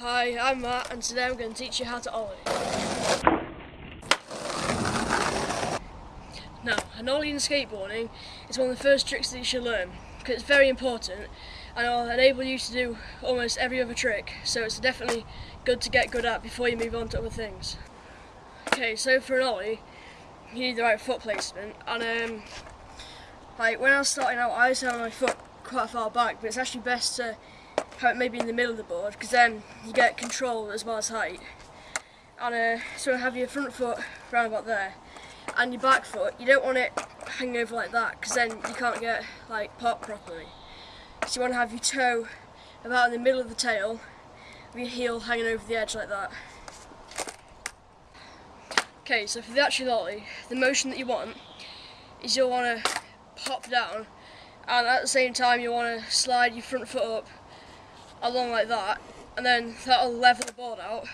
Hi, I'm Matt, and today I'm going to teach you how to ollie. Now, an ollie in skateboarding is one of the first tricks that you should learn, because it's very important and it'll enable you to do almost every other trick, so it's definitely good to get good at before you move on to other things. Okay, so for an ollie, you need the right foot placement, and like when I was starting out, I used to have my foot quite far back, but it's actually best to have it maybe in the middle of the board, because then you get control as well as height. And so have your front foot round about there, and your back foot, you don't want it hanging over like that, because then you can't get like pop properly. So you want to have your toe about in the middle of the tail, with your heel hanging over the edge like that. Okay, so for the actual ollie, the motion that you want is you'll want to pop down, and at the same time you want to slide your front foot up along like that, and then that'll level the board out,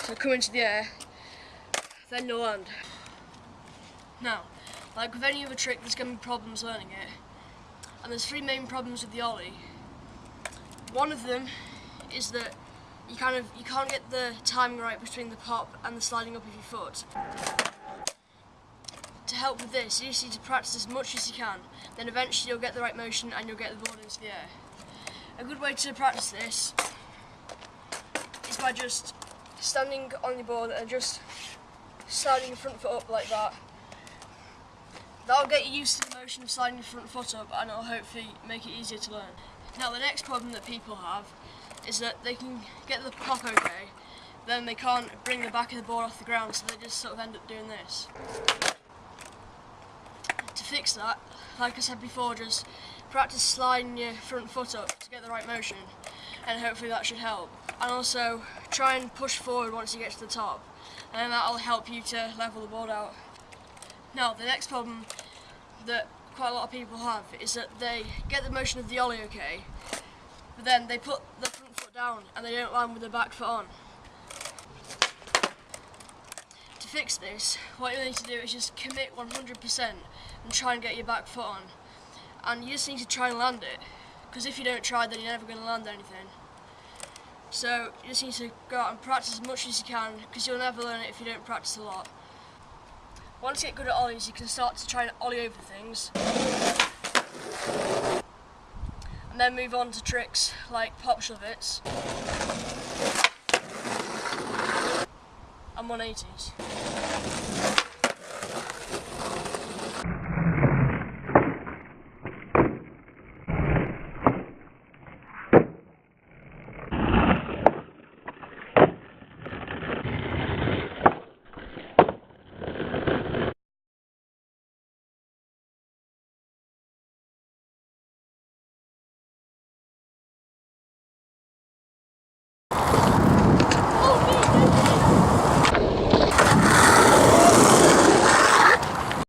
so come into the air, then you'll land. Now, like with any other trick, there's going to be problems learning it, and there's three main problems with the ollie. One of them is that you can't get the timing right between the pop and the sliding up of your foot. To help with this, you just need to practice as much as you can, then eventually you'll get the right motion and you'll get the board into the air. A good way to practice this is by just standing on your board and just sliding your front foot up like that. That'll get you used to the motion of sliding your front foot up, and it'll hopefully make it easier to learn. Now the next problem that people have is that they can get the pop okay, then they can't bring the back of the board off the ground, so they just sort of end up doing this. To fix that, like I said before, just practice sliding your front foot up to get the right motion, and hopefully that should help. And also try and push forward once you get to the top, and then that'll help you to level the board out. Now the next problem that quite a lot of people have is that they get the motion of the ollie okay, but then they put the front foot down and they don't land with the back foot on. To fix this, what you need to do is just commit 100% and try and get your back foot on. And you just need to try and land it, because if you don't try, then you're never going to land anything. So you just need to go out and practice as much as you can, because you'll never learn it if you don't practice a lot. Once you get good at ollies, you can start to try and ollie over things, and then move on to tricks like pop shove-its and 180s.